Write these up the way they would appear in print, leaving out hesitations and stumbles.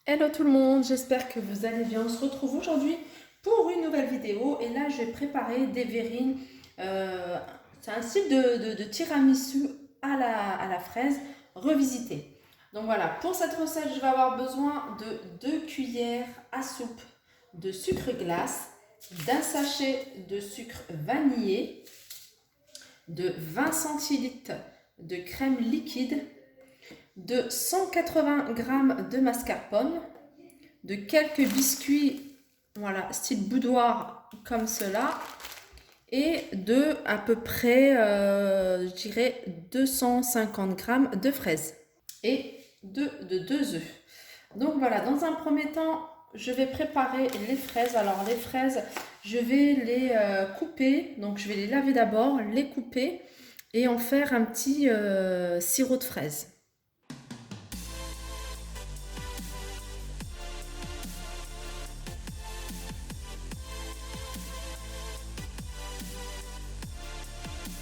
Hello tout le monde, j'espère que vous allez bien. On se retrouve aujourd'hui pour une nouvelle vidéo et là je vais préparer des verrines. C'est un style de tiramisu à la fraise revisité. Donc voilà, pour cette recette je vais avoir besoin de 2 cuillères à soupe de sucre glace, d'un sachet de sucre vanillé, de 20 centilitres de crème liquide, de 180 g de mascarpone, de quelques biscuits, voilà, style boudoir comme cela, et de à peu près, je dirais, 250 g de fraises et de 2 œufs. Donc voilà, dans un premier temps, je vais préparer les fraises. Alors les fraises, je vais les couper, donc je vais les laver d'abord, les couper et en faire un petit sirop de fraises.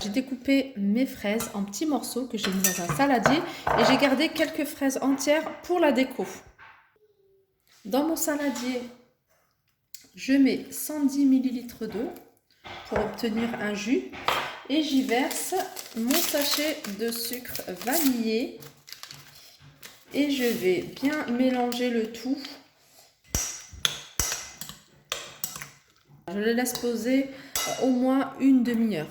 J'ai découpé mes fraises en petits morceaux que j'ai mis dans un saladier et j'ai gardé quelques fraises entières pour la déco. Dans mon saladier, je mets 110 ml d'eau pour obtenir un jus et j'y verse mon sachet de sucre vanillé et je vais bien mélanger le tout. Je le laisse poser au moins une demi-heure.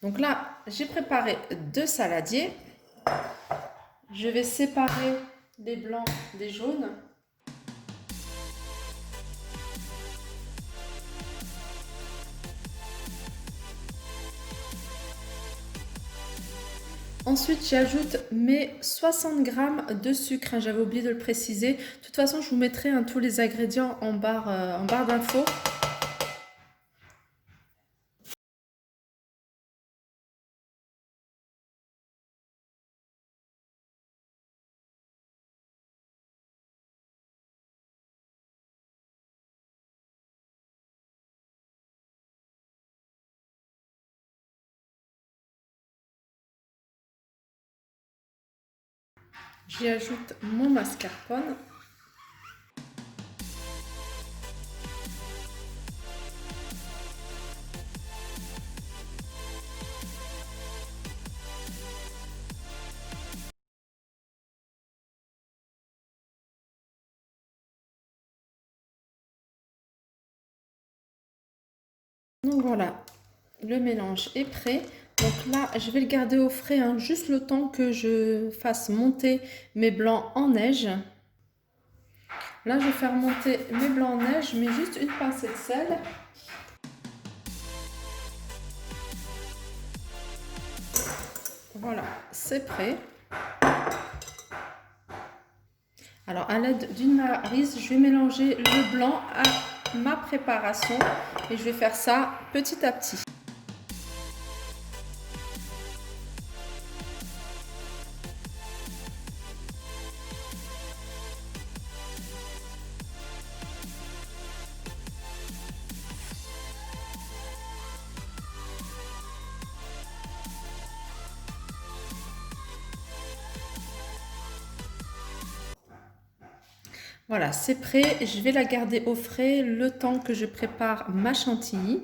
Donc là, j'ai préparé 2 saladiers. Je vais séparer les blancs des jaunes. Ensuite, j'ajoute mes 60 g de sucre. J'avais oublié de le préciser. De toute façon, je vous mettrai tous les ingrédients en barre d'infos. J'y ajoute mon mascarpone. Donc voilà, le mélange est prêt. Donc là, je vais le garder au frais, juste le temps que je fasse monter mes blancs en neige. Là, je vais faire monter mes blancs en neige, je mets juste une pincée de sel. Voilà, c'est prêt. Alors, à l'aide d'une maryse, je vais mélanger le blanc à ma préparation et je vais faire ça petit à petit. Voilà, c'est prêt. Je vais la garder au frais le temps que je prépare ma chantilly.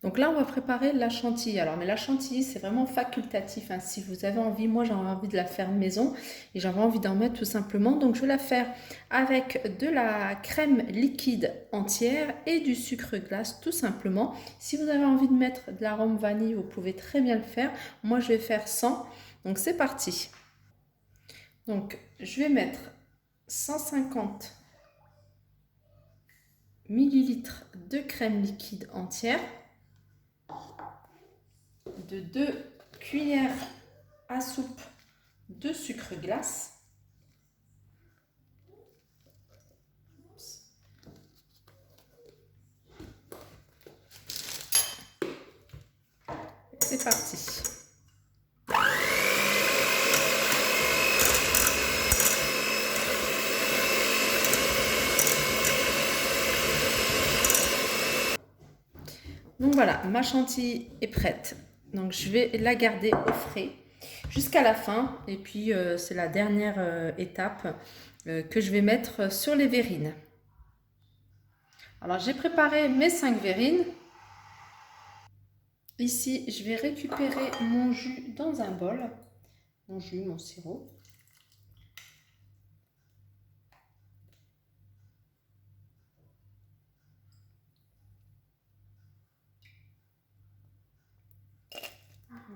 Donc là, on va préparer la chantilly. Alors, mais la chantilly, c'est vraiment facultatif. Si vous avez envie, moi, j'avais envie de la faire maison et j'avais envie d'en mettre tout simplement. Donc, je vais la faire avec de la crème liquide entière et du sucre glace, tout simplement. Si vous avez envie de mettre de l'arôme vanille, vous pouvez très bien le faire. Moi, je vais faire sans. Donc, c'est parti. Donc, je vais mettre 150 ml de crème liquide entière, de 2 cuillères à soupe de sucre glace, c'est parti. Donc voilà, ma chantilly est prête. Donc je vais la garder au frais. jusqu'à la fin. Et puis, c'est la dernière étape que je vais mettre sur les verrines. Alors, j'ai préparé mes 5 verrines. Ici, je vais récupérer mon jus dans un bol. Mon jus, mon sirop.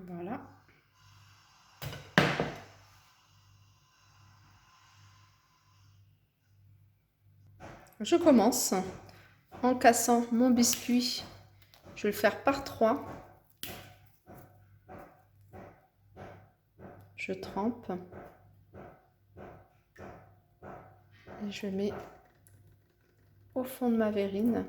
Voilà. Je commence en cassant mon biscuit. Je vais le faire par 3. Je trempe. Et je mets au fond de ma verrine.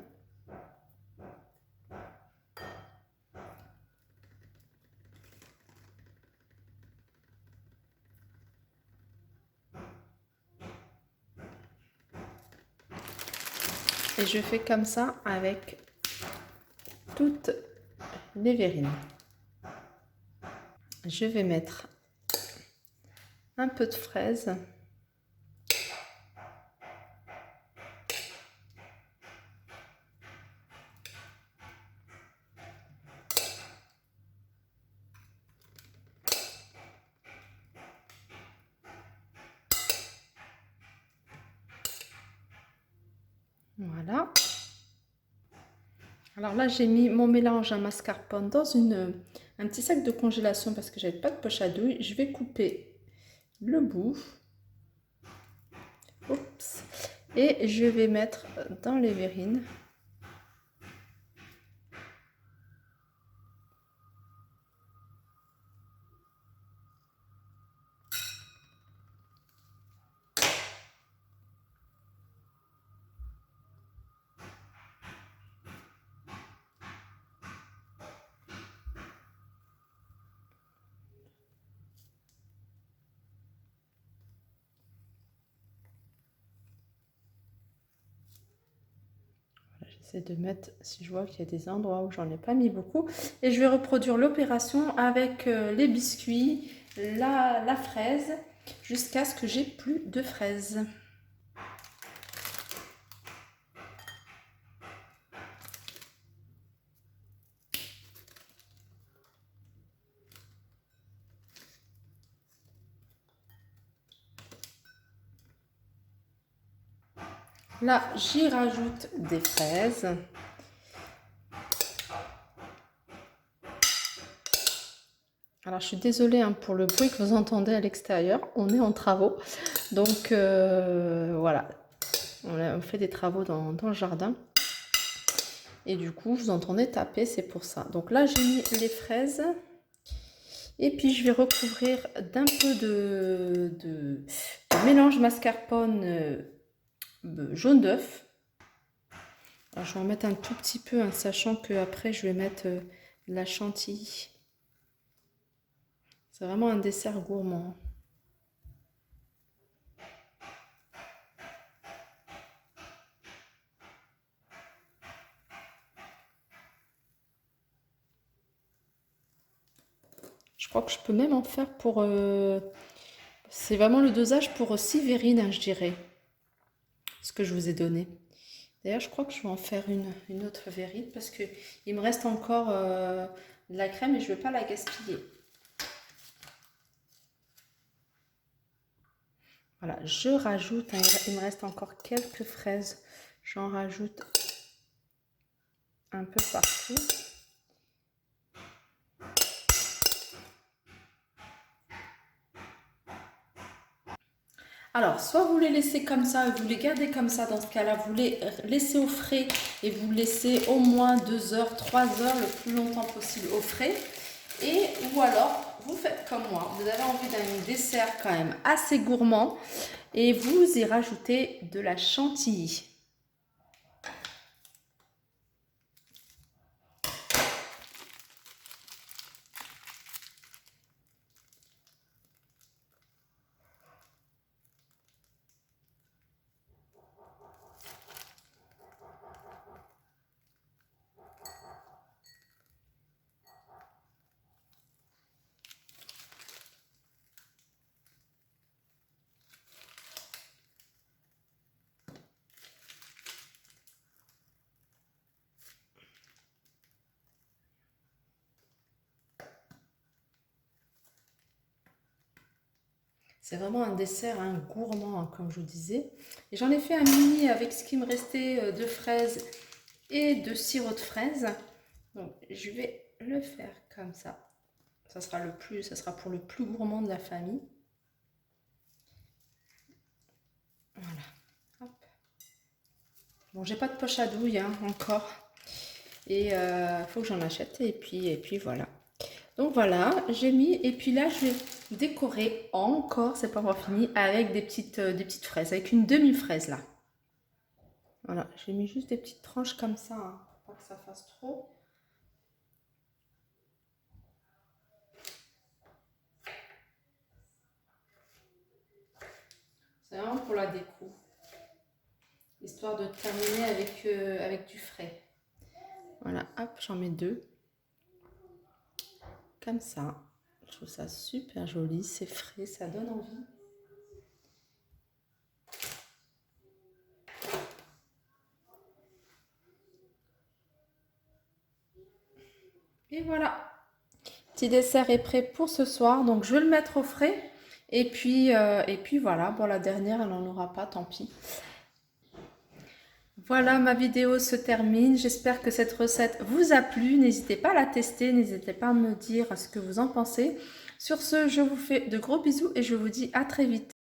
Et je fais comme ça avec toutes les verrines. Je vais mettre un peu de fraise. Voilà. Alors là, j'ai mis mon mélange à mascarpone dans un petit sac de congélation parce que j'avais pas de poche à douille. Je vais couper le bout. Oups. Et je vais mettre dans les verrines. J'essaie de mettre, si je vois qu'il y a des endroits où j'en ai pas mis beaucoup. Et je vais reproduire l'opération avec les biscuits, la fraise, jusqu'à ce que j'ai plus de fraises. Là, j'y rajoute des fraises. Alors, je suis désolée hein, pour le bruit que vous entendez à l'extérieur. On est en travaux. Donc, voilà. On fait des travaux dans le jardin. Et du coup, vous entendez taper, c'est pour ça. Donc là, j'ai mis les fraises. Et puis, je vais recouvrir d'un peu de mélange mascarpone jaune d'œuf. Alors, je vais en mettre un tout petit peu, hein, sachant qu'après, je vais mettre de la chantilly. C'est vraiment un dessert gourmand. Je crois que je peux même en faire pour... c'est vraiment le dosage pour 6 verrines, hein, je dirais. Ce que je vous ai donné. D'ailleurs, je crois que je vais en faire une autre verrine parce qu'il me reste encore de la crème et je ne veux pas la gaspiller. Voilà, je rajoute, hein, il me reste encore quelques fraises. J'en rajoute un peu partout. Alors, soit vous les laissez comme ça, vous les gardez comme ça, dans ce cas-là, vous les laissez au frais et vous laissez au moins 2 heures, 3 heures, le plus longtemps possible au frais. Et ou alors, vous faites comme moi, vous avez envie d'un dessert quand même assez gourmand et vous y rajoutez de la chantilly. C'est vraiment un dessert gourmand, hein, comme je vous disais. Et j'en ai fait un mini avec ce qui me restait de fraises et de sirop de fraises. Donc, je vais le faire comme ça. Ça sera pour le plus gourmand de la famille. Voilà. Hop. Bon, j'ai pas de poche à douille hein, encore. Et il faut que j'en achète. Et puis voilà. Donc voilà, j'ai mis. Et puis là, je vais décorer encore, c'est pas encore fini, avec des petites fraises. Avec une demi-fraise là. Voilà, j'ai mis juste des petites tranches comme ça. Hein, pour pas que ça fasse trop. C'est vraiment pour la déco. Histoire de terminer avec du frais. Voilà, hop, j'en mets 2. Comme ça. Je trouve ça super joli, c'est frais, ça donne envie. Et voilà. Petit dessert est prêt pour ce soir, donc je vais le mettre au frais. Et puis voilà, bon la dernière, elle n'en aura pas, tant pis. Voilà, ma vidéo se termine. J'espère que cette recette vous a plu. N'hésitez pas à la tester, n'hésitez pas à me dire ce que vous en pensez. Sur ce, je vous fais de gros bisous et je vous dis à très vite.